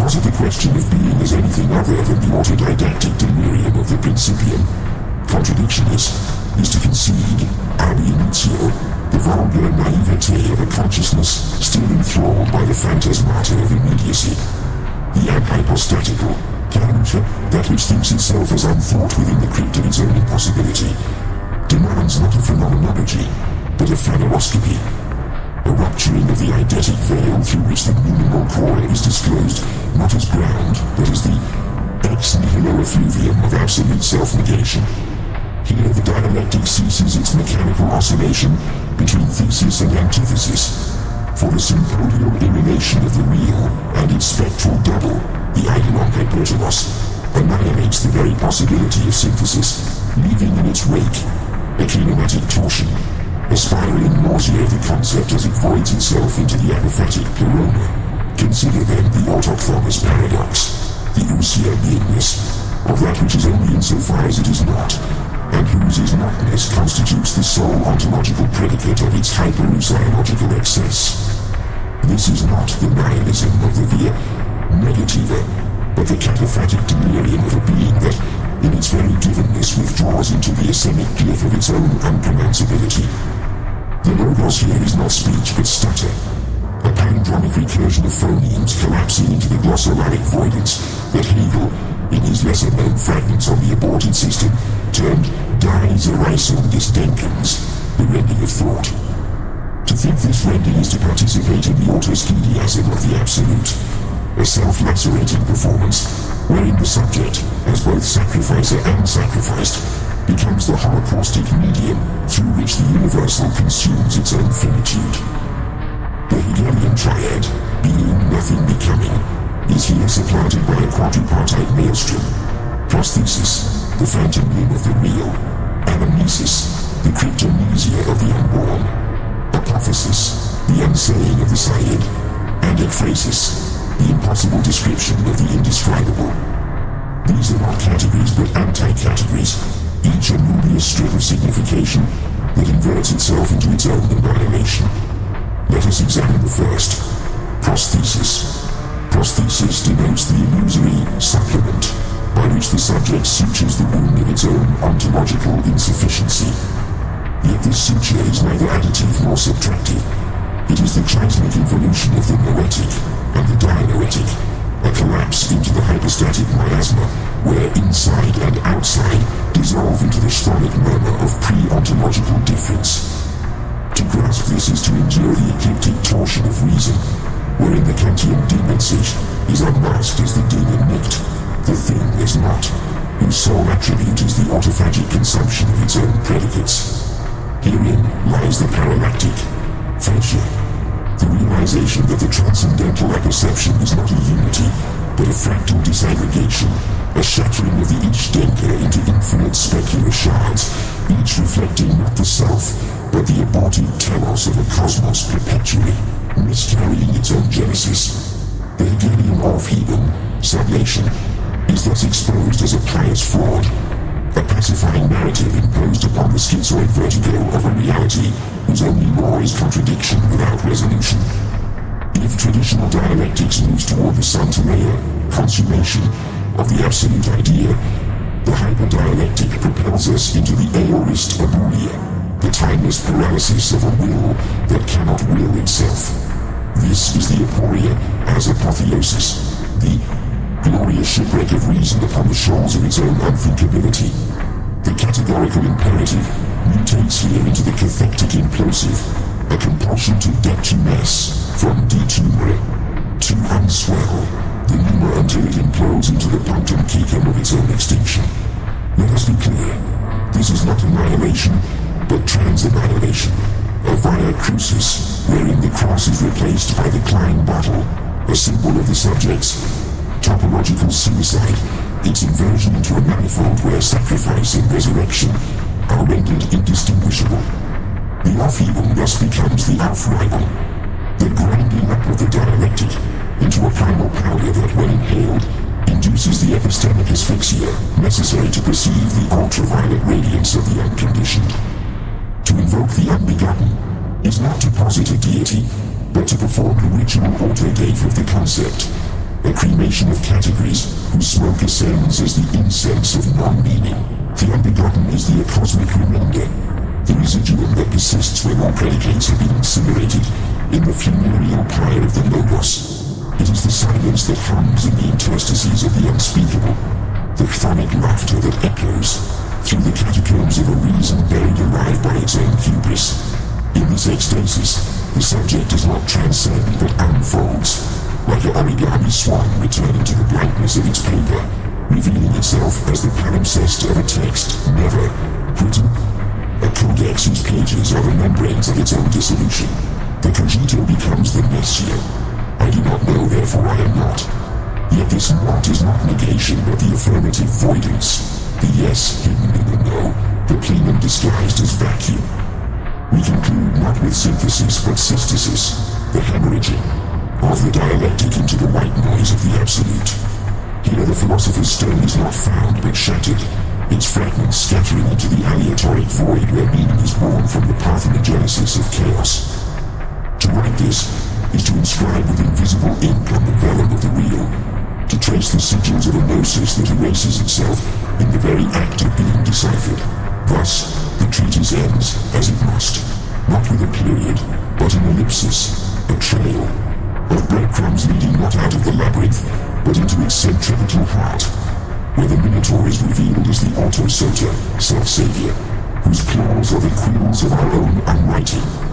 posit the question of being as anything other than the autodidactic delirium of the principium. Contradiction is to concede, ab initio, the vulgar naivete of a consciousness still enthralled by the phantasmata of immediacy. The ANHYPOSTATICal, that which thinks itself as unthought within the crypt of its own impossibility, demands not a phenomenology, but a phaneroscopy, a rupturing of the eidetic veil through which the minimal core is disclosed not as ground, but as the ex nihilo effluvium of absolute self-negation. Here the dialectic ceases its mechanical oscillation between thesis and antithesis, for the sympodial emanation of the real and its spectral double, the eidolon hypertelos, annihilates the very possibility of synthesis, leaving in its wake a kinematic torsion, a spiraling nausea of the concept as it voids itself into the apophatic pleroma. Consider then the autochthonous paradox, the ousia beingness, of that which is only insofar as it is not, and whose is-notness constitutes the sole ontological predicate of its hyperousiological excess. This is not the nihilism of the via negativa, but the cataphatic delirium of a being that, in its very givenness, withdraws into the asemic glyph of its own unpronounceability. The logos here is not speech but stutter, a palindromic recursion of phonemes collapsing into the glossolalic voidance that Hegel, in his lesser-known fragments on the aborted system, termed dies erisum disdenkens, the rending of thought. To think this rending is to participate in the autoschediasm of the absolute, a self-lacerating performance, wherein the subject, as both sacrificer and sacrificed, becomes the holocaustic medium through which the universal consumes its own finitude. The Hegelian triad, being, nothing, becoming, is here supplanted by a quadripartite maelstrom: prosthesis, the phantom limb of the real; anamnesis, the cryptomnesia of the unborn; apophasis, the unsaying of the Sayyid; and ekphrasis, the impossible description of the indescribable. These are not categories but anti-categories, each a nubious strip of signification that inverts itself into its own annihilation. Let us examine the first, prosthesis. Prosthesis denotes the illusory supplement by which the subject sutures the wound of its own ontological insufficiency. Yet this suture is neither additive nor subtractive. It is the transient involution of the noetic and the dianoetic, a collapse into the hypostatic miasma, where inside and outside dissolve into the chthonic murmur of pre-ontological difference. To grasp this is to endure the ecliptic torsion of reason, wherein the Kantian demon sich is unmasked as the demon nicht, the thing is not, whose sole attribute is the autophagic consumption of its own predicates. Herein lies the paralactic, fascia, the realization that the transcendental apperception is not a unity, but a fractal disaggregation, a shattering of the each denker into infinite specular shards, each reflecting not the self, but the aborted telos of a cosmos perpetually, miscarrying its own genesis. The Hegelian Aufhebung, sublation, is thus exposed as a pious fraud, a pacifying narrative imposed upon the schizoid vertigo of a reality whose only law is contradiction without resolution. If traditional dialectics moves toward the Santalea, consummation, of the absolute idea, the hyperdialectic propels us into the aorist abulia, the timeless paralysis of a will that cannot will itself. This is the aporia as apotheosis, the glorious shipwreck of reason upon the shoals of its own unthinkability. The categorical imperative mutates here into the cathectic implosive, a compulsion to detumesce, from detumere, to unswell, the pneuma until it implodes into the punctum caecum of its own extinction. Let us be clear, this is not annihilation, but trans-annihilation, a via crucis, wherein the cross is replaced by the Klein bottle, a symbol of the subject's topological suicide, its inversion into a manifold where sacrifice and resurrection are rendered indistinguishable. The Aufhebung thus becomes the Aufreibung, the grinding up of the dialectic into a primal powder that, when inhaled, induces the epistemic asphyxia necessary to perceive the ultraviolet radiance of the unconditioned. To invoke the unbegotten is not to posit a deity, but to perform the ritual autodave of the concept. a cremation of categories whose smoke ascends as the incense of non-meaning. The unbegotten is the cosmic remainder, the residuum that persists when all predicates have been incinerated in the funereal pyre of the Logos. It is the silence that hums in the interstices of the unspeakable, the chthonic laughter that echoes through the catacombs of a reason buried alive by its own hubris. In this ecstasis, the subject does not transcend but unfolds, like an origami swan returning to the blankness of its paper, revealing itself as the palimpsest of a text never written, a codex whose pages are the membranes of its own dissolution. The cogito becomes the messio. I do not know, therefore I am not. Yet this not is not negation, but the affirmative voidance, the yes hidden in the no, the plenum disguised as vacuum. We conclude not with synthesis but systasis, the hemorrhaging of the dialectic into the white noise of the absolute. Here the philosopher's stone is not found but shattered, its fragments scattering into the aleatoric void where meaning is born from the parthenogenesis of chaos. To write this is to inscribe with invisible ink on the vellum of the real, to trace the sigils of a gnosis that erases itself in the very act of being deciphered. Thus, the treatise ends as it must, not with a period, but an ellipsis, a trail, of breadcrumbs leading not out of the labyrinth, but into its centripetal heart, where the Minotaur is revealed as the autosota, self-savior, whose claws are the quills of our own unwriting.